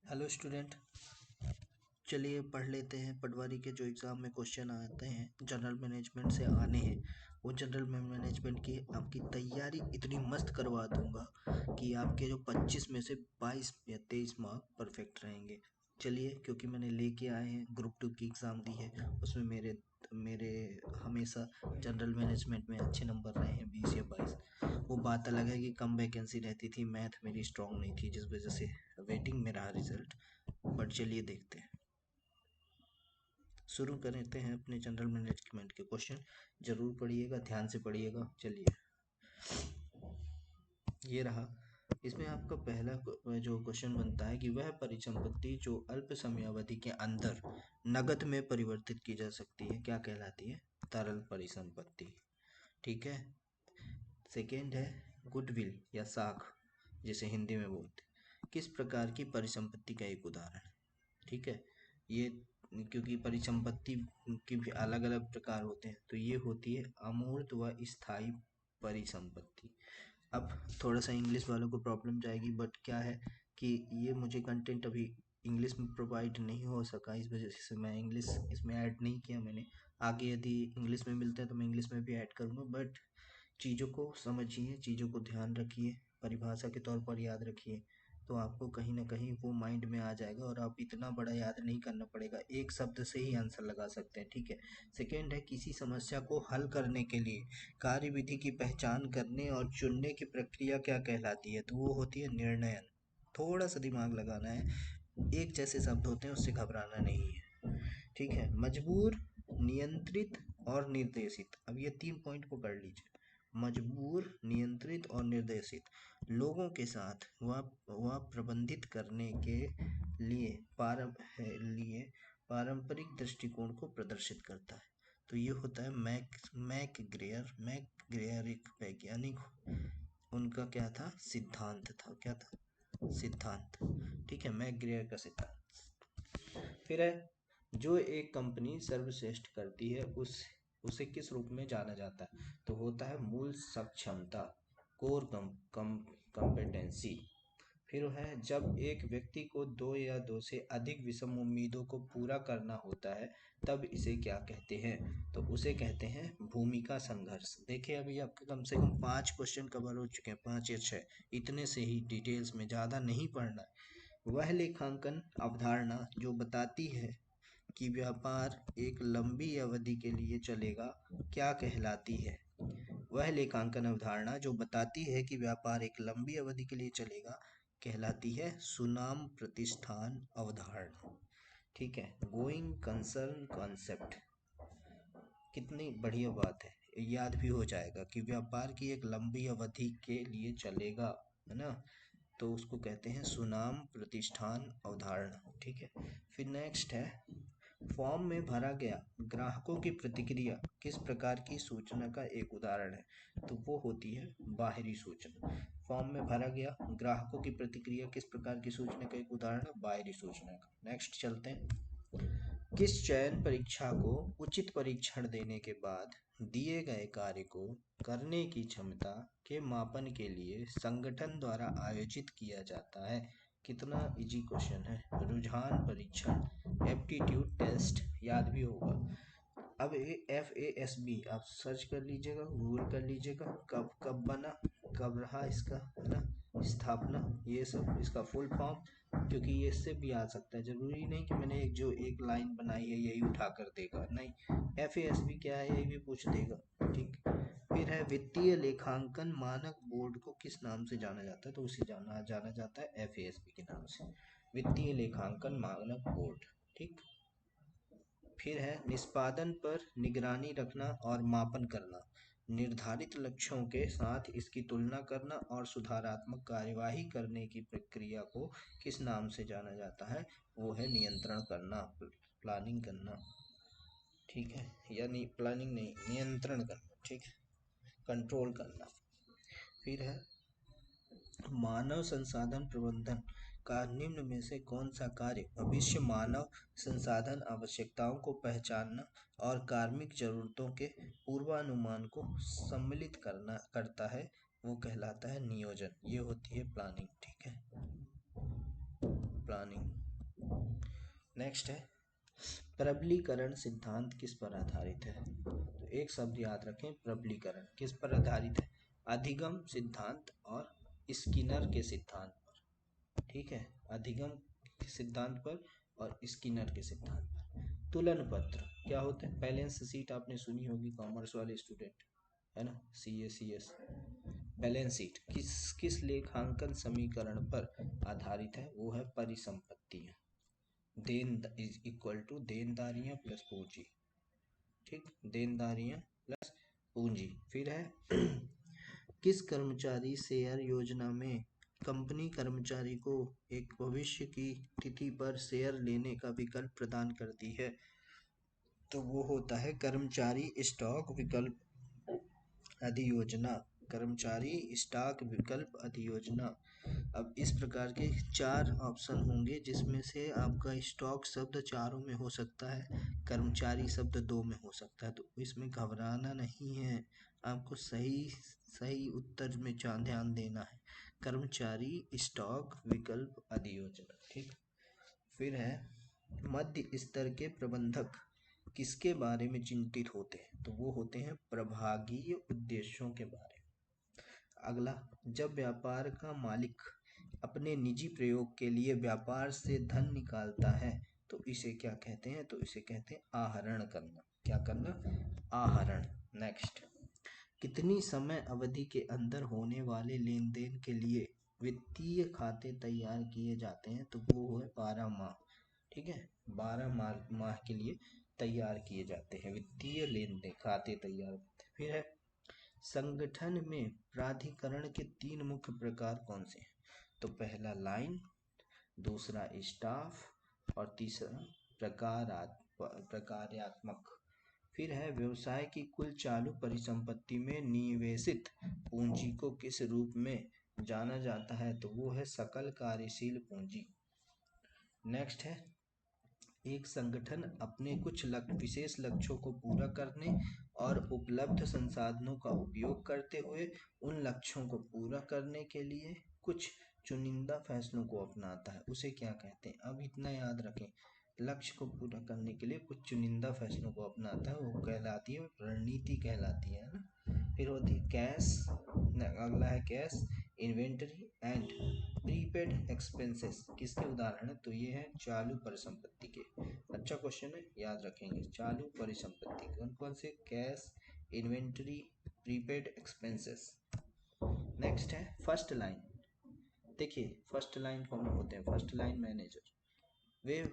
Hello student, चलिए पढ़ लेते हैं। पटवारी के जो एग्ज़ाम में क्वेश्चन आते हैं जनरल मैनेजमेंट से आने हैं, वो जनरल मैनेजमेंट की आपकी तैयारी इतनी मस्त करवा दूंगा कि आपके जो 25 में से 22 या 23 मार्क परफेक्ट रहेंगे। चलिए, क्योंकि मैंने लेके आए हैं ग्रुप 2 की एग्ज़ाम दी है, उसमें मेरे मेरे हमेशा जनरल मैनेजमेंट में अच्छे नंबर रहे हैं, 20 या 22। वो बात अलग है कि कम वैकेंसी रहती थी, मैथ मेरी स्ट्रांग नहीं थी, जिस वजह से वेटिंग में रहा रिजल्ट। बट चलिए देखते हैं, शुरू करते हैं अपने जनरल मैनेजमेंट के क्वेश्चन। जरूर पढ़िएगा, ध्यान से पढ़िएगा। चलिए, ये रहा। इसमें आपका पहला जो क्वेश्चन बनता है कि वह परिसंपत्ति जो अल्प समयावधि के अंदर नगद में परिवर्तित की जा सकती है क्या कहलाती है? तरल परिसंपत्ति। ठीक है। सेकेंड है गुडविल या साख, जिसे हिंदी में बोलते हैं, किस प्रकार की परिसंपत्ति का एक उदाहरण? ठीक है। ये क्योंकि परिसंपत्ति की भी अलग अलग प्रकार होते हैं, तो ये होती है अमूर्त व स्थायी परिसंपत्ति। अब थोड़ा सा इंग्लिश वालों को प्रॉब्लम जाएगी, बट क्या है कि ये मुझे कंटेंट अभी इंग्लिश में प्रोवाइड नहीं हो सका, इस वजह से मैं इंग्लिश इसमें ऐड नहीं किया मैंने। आगे यदि इंग्लिश में मिलता है तो मैं इंग्लिश में भी ऐड करूँगा, बट चीज़ों को समझिए, चीज़ों को ध्यान रखिए, परिभाषा के तौर पर याद रखिए, तो आपको कहीं ना कहीं वो माइंड में आ जाएगा और आप इतना बड़ा याद नहीं करना पड़ेगा, एक शब्द से ही आंसर लगा सकते हैं। ठीक है। सेकेंड है किसी समस्या को हल करने के लिए कार्यविधि की पहचान करने और चुनने की प्रक्रिया क्या कहलाती है? तो वो होती है निर्णयन। थोड़ा सा दिमाग लगाना है, एक जैसे शब्द होते हैं, उससे घबराना नहीं है। ठीक है। मजबूर, नियंत्रित और निर्देशित। अब ये 3 पॉइंट को कर लीजिए। मजबूर, नियंत्रित और निर्देशित लोगों के साथ वह प्रबंधित करने के लिए पारंपरिक दृष्टिकोण को प्रदर्शित करता है। तो ये होता है मैकग्रेयर एक वैज्ञानिक, उनका क्या था? सिद्धांत था। क्या था? सिद्धांत। ठीक है, मैकग्रेयर का सिद्धांत। फिर है जो एक कंपनी सर्वश्रेष्ठ करती है उसे किस रूप में जाना जाता है? तो होता है मूल सक्षमता, कोर कॉम्पिटेंसी। फिर है जब एक व्यक्ति को 2 या 2 से अधिक विषम उम्मीदों को पूरा करना होता है, तब इसे क्या कहते हैं? तो उसे कहते हैं भूमिका संघर्ष। देखिए, अभी आपके कम से कम 5 क्वेश्चन कवर हो चुके हैं, 5 या 6, इतने से ही, डिटेल्स में ज़्यादा नहीं पढ़ना है। वह लेखांकन अवधारणा जो बताती है कि व्यापार एक लंबी अवधि के लिए चलेगा क्या कहलाती है? वह लेखांकन अवधारणा जो बताती है कि व्यापार एक लंबी अवधि के लिए चलेगा कहलाती है सुनाम प्रतिष्ठान अवधारणा। ठीक है। गोइंग कंसर्न कॉन्सेप्ट, कितनी बढ़िया बात है, याद भी हो जाएगा कि व्यापार की एक लंबी अवधि के लिए चलेगा, है ना? तो उसको कहते हैं सुनाम प्रतिष्ठान अवधारणा। ठीक है। फिर नेक्स्ट है फॉर्म में भरा गया ग्राहकों की प्रतिक्रिया किस प्रकार की सूचना का एक उदाहरण है? तो वो होती है बाहरी सूचना। फॉर्म में भरा गया ग्राहकों की प्रतिक्रिया किस प्रकार की सूचना का एक उदाहरण है? बाहरी सूचना का। नेक्स्ट चलते हैं। किस चयन परीक्षा को उचित परीक्षण देने के बाद दिए गए कार्य को करने की क्षमता के मापन के लिए संगठन द्वारा आयोजित किया जाता है? कितना इजी क्वेश्चन है। रुझान परीक्षण, एप्टीट्यूड टेस्ट, याद भी होगा। अब FASB आप सर्च कर लीजिएगा, गूगल कर लीजिएगा, कब कब बना, कब रहा इसका, है ना, स्थापना, ये सब इसका फुल फॉर्म, क्योंकि ये इससे भी आ सकता है। जरूरी नहीं कि मैंने एक लाइन बनाई है यही उठा कर देगा, नहीं, FASB क्या है यही भी पूछ देगा। ठीक। फिर है वित्तीय लेखांकन मानक बोर्ड को किस नाम से जाना जाता है? तो उसे जाना जाता है FASB के नाम से, वित्तीय लेखांकन मानक बोर्ड। ठीक। फिर है निष्पादन पर निगरानी रखना और मापन करना, निर्धारित लक्ष्यों के साथ इसकी तुलना करना और सुधारात्मक कार्यवाही करने की प्रक्रिया को किस नाम से जाना जाता है? वो है नियंत्रण करना, प्लानिंग करना। ठीक है, यानी प्लानिंग नहीं, नियंत्रण करना। ठीक है, कंट्रोल करना। फिर है मानव संसाधन प्रबंधन का निम्न में से कौन सा कार्य भविष्य मानव संसाधन आवश्यकताओं को पहचानना और कार्मिक जरूरतों के पूर्वानुमान को सम्मिलित करता है? वो कहलाता है नियोजन। ये होती है प्लानिंग। ठीक है, प्लानिंग। नेक्स्ट है प्रबलीकरण सिद्धांत किस पर आधारित है। तो एक शब्द याद रखें, प्रबलीकरण किस पर आधारित है, अधिगम सिद्धांत और स्किनर के सिद्धांत पर। ठीक है, अधिगम के सिद्धांत पर और स्किनर के सिद्धांत पर। तुलन पत्र क्या होते हैं, बैलेंस शीट आपने सुनी होगी, कॉमर्स वाले स्टूडेंट है ना, CA CS। बैलेंस शीट किस किस लेखांकन समीकरण पर आधारित है, वो है परिसंपत्तियां। देन इज इक्वल टू देनदारियां प्लस पूंजी। ठीक, देनदारियां प्लस पूंजी। फिर है किस कर्मचारी शेयर योजना में कंपनी कर्मचारी को एक भविष्य की तिथि पर शेयर लेने का विकल्प प्रदान करती है। तो वो होता है कर्मचारी स्टॉक विकल्प अधियोजना, कर्मचारी स्टॉक विकल्प अधियोजना। अब इस प्रकार के 4 ऑप्शन होंगे जिसमें से आपका स्टॉक शब्द चारों में हो सकता है, कर्मचारी शब्द 2 में हो सकता है। तो इसमें घबराना नहीं है, आपको सही सही उत्तर में ध्यान देना है, कर्मचारी स्टॉक विकल्प अधियोजना। ठीक, फिर है मध्य स्तर के प्रबंधक किसके बारे में चिंतित होते हैं, तो वो होते हैं प्रभागीय उद्देश्यों के बारे में। अगला, जब व्यापार का मालिक अपने निजी प्रयोग के लिए व्यापार से धन निकालता है तो इसे क्या कहते हैं, तो इसे कहते हैं आहरण करना। क्या करना, आहरण। नेक्स्ट, कितनी समय अवधि के अंदर होने वाले लेन देन के लिए वित्तीय खाते तैयार किए जाते हैं, तो वो है 12 माह। ठीक है, 12 माह के लिए तैयार किए जाते हैं वित्तीय लेन देन खाते तैयार होते हैं। फिर है संगठन में प्राधिकरण के 3 मुख्य प्रकार कौन से हैं, तो पहला लाइन, दूसरा स्टाफ और तीसरा प्रकार्यात्मक। फिर है व्यवसाय की कुल चालू परिसंपत्ति में निवेशित पूंजी को किस रूप में जाना जाता है, तो वो है सकल कार्यशील पूंजी। नेक्स्ट है एक संगठन अपने कुछ विशेष लक्ष्यों को पूरा करने और उपलब्ध संसाधनों का उपयोग करते हुए उन लक्ष्यों को पूरा करने के लिए कुछ चुनिंदा फैसलों को अपनाता है, उसे क्या कहते हैं। अब इतना याद रखें, लक्ष्य को पूरा करने के लिए कुछ चुनिंदा फैसलों को अपनाता है, वो कहलाती है रणनीति कहलाती है ना। फिर होती है कैश, अगला है cash, inventory and prepaid expenses किसके उदाहरण है, तो ये है चालू परिसंपत्ति के। अच्छा क्वेश्चन है, याद रखेंगे। चालू परिसंपत्ति कौन कौन से, cash, inventory, prepaid expenses. Next है फर्स्ट लाइन। देखिए फर्स्ट लाइन कौन होते हैं, फर्स्ट लाइन मैनेजर, वे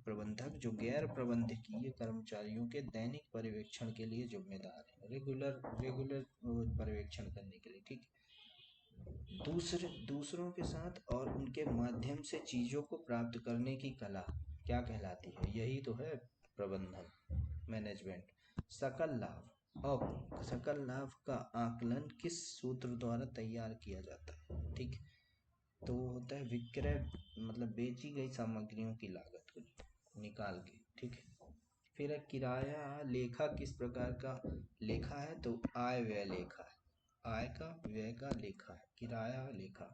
प्रबंधक जो गैर प्रबंधकीय कर्मचारियों के दैनिक पर्यवेक्षण के लिए जिम्मेदार है, रेगुलर पर्यवेक्षण करने के लिए। ठीक, दूसरों के साथ और उनके माध्यम से चीजों को प्राप्त करने की कला क्या कहलाती है, यही तो है प्रबंधन, मैनेजमेंट। सकल लाभ, अब सकल लाभ का आकलन किस सूत्र द्वारा तैयार किया जाता है। ठीक, तो वो होता है विक्रय, मतलब बेची गई सामग्रियों की लागत को निकाल के। ठीक है, फिर है किराया लेखा किस प्रकार का लेखा है, तो आय व्यय लेखा है, आय का व्यय का लेखा है किराया लेखा।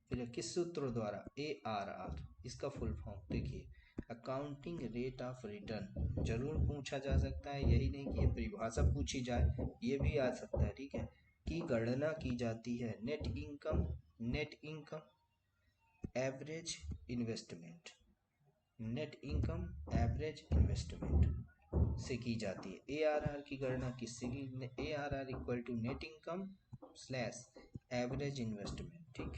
फिर किस सूत्र द्वारा, ARR, इसका फुल फॉर्म देखिए अकाउंटिंग रेट ऑफ रिटर्न। जरूर पूछा जा सकता है, यही नहीं कि ये परिभाषा पूछी जाए, ये भी आ सकता है। ठीक है, की गणना की जाती है net income average investment, net income average investment से की जाती है। ARR की गणना किससे की, ARR equal to net income slash average investment. ठीक,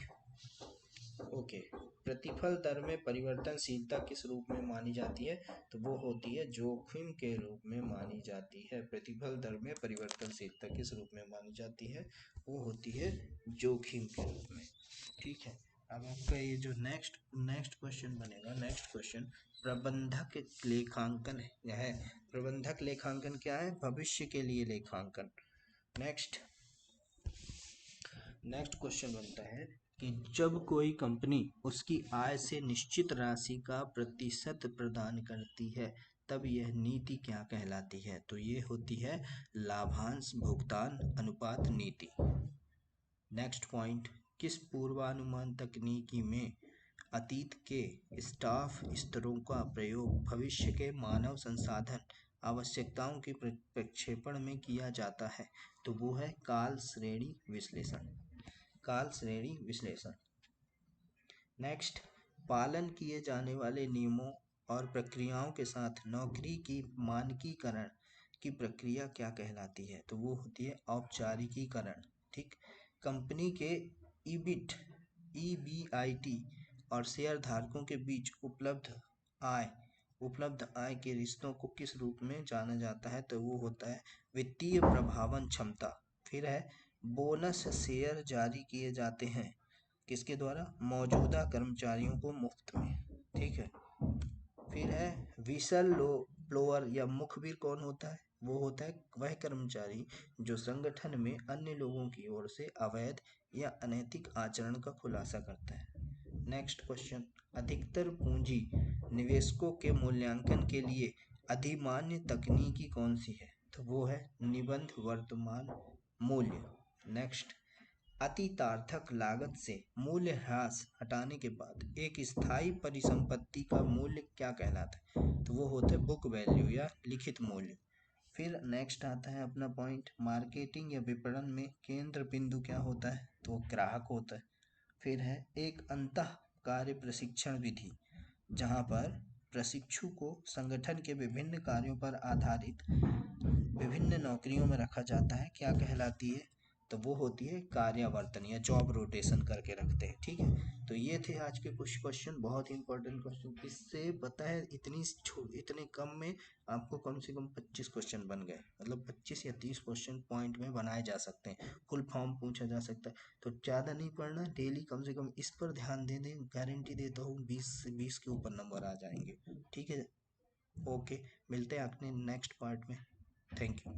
ओके। प्रतिफल दर में परिवर्तनशीलता किस रूप में मानी जाती है, तो वो होती है जोखिम के रूप में मानी जाती है। प्रतिफल दर में परिवर्तनशीलता किस रूप में मानी जाती है, वो होती है जोखिम के रूप में। ठीक है, अब आपका ये जो नेक्स्ट क्वेश्चन बनेगा, नेक्स्ट क्वेश्चन प्रबंधक लेखांकन है। प्रबंधक लेखांकन क्या है, भविष्य के लिए लेखांकन। नेक्स्ट क्वेश्चन बनता है कि जब कोई कंपनी उसकी आय से निश्चित राशि का प्रतिशत प्रदान करती है तब यह नीति क्या कहलाती है, तो ये होती है लाभांश भुगतान अनुपात नीति। नेक्स्ट पॉइंट, किस पूर्वानुमान तकनीकी में अतीत के स्टाफ स्तरों का प्रयोग भविष्य के मानव संसाधन आवश्यकताओं के प्रक्षेपण में किया जाता है, तो वो है काल श्रेणी विश्लेषण। काल श्रेणी विश्लेषण। नेक्स्ट, पालन किए जाने वाले नियमों और प्रक्रियाओं के साथ नौकरी की मानकीकरण की प्रक्रिया क्या कहलाती है, तो वो होती है औपचारिकीकरण। ठीक, कंपनी के ईबिट, ईबीआईटी और शेयर धारकों के बीच उपलब्ध आय के रिश्तों को किस रूप में जाना जाता है, तो वो होता है वित्तीय प्रभावन क्षमता। फिर है बोनस शेयर जारी किए जाते हैं किसके द्वारा, मौजूदा कर्मचारियों को मुफ्त में। ठीक है, फिर है विसल ब्लोअर या मुखबिर कौन होता है, वो होता है वह कर्मचारी जो संगठन में अन्य लोगों की ओर से अवैध या अनैतिक आचरण का खुलासा करता है। नेक्स्ट क्वेश्चन, अधिकतर पूंजी निवेशकों के मूल्यांकन के लिए अधिमान्य तकनीकी कौन सी है, तो वो है निबंध वर्तमान मूल्य। नेक्स्ट, अतितार्थक लागत से मूल्य ह्रास हटाने के बाद एक स्थायी परिसंपत्ति का मूल्य क्या कहलाता है, तो वो होता है बुक वैल्यू या लिखित मूल्य। फिर नेक्स्ट आता है अपना पॉइंट, मार्केटिंग या विपणन में केंद्र बिंदु क्या होता है, तो वो ग्राहक होता है। फिर है एक अंतः कार्य प्रशिक्षण विधि जहाँ पर प्रशिक्षु को संगठन के विभिन्न कार्यों पर आधारित विभिन्न नौकरियों में रखा जाता है, क्या कहलाती है, तो वो होती है कार्यावर्तन या जॉब रोटेशन करके रखते हैं। ठीक है, तो ये थे आज के कुछ क्वेश्चन, बहुत ही इंपॉर्टेंट क्वेश्चन। इससे पता है इतने कम में आपको कम से कम 25 क्वेश्चन बन गए, मतलब 25 या 30 क्वेश्चन पॉइंट में बनाए जा सकते हैं, फुल फॉर्म पूछा जा सकता है। तो ज़्यादा नहीं पढ़ना, डेली कम से कम इस पर ध्यान दे दें, गारंटी देता हूँ 20 से 20 के ऊपर नंबर आ जाएंगे। ठीक है, ओके, मिलते हैं अपने नेक्स्ट पार्ट में। Thank you.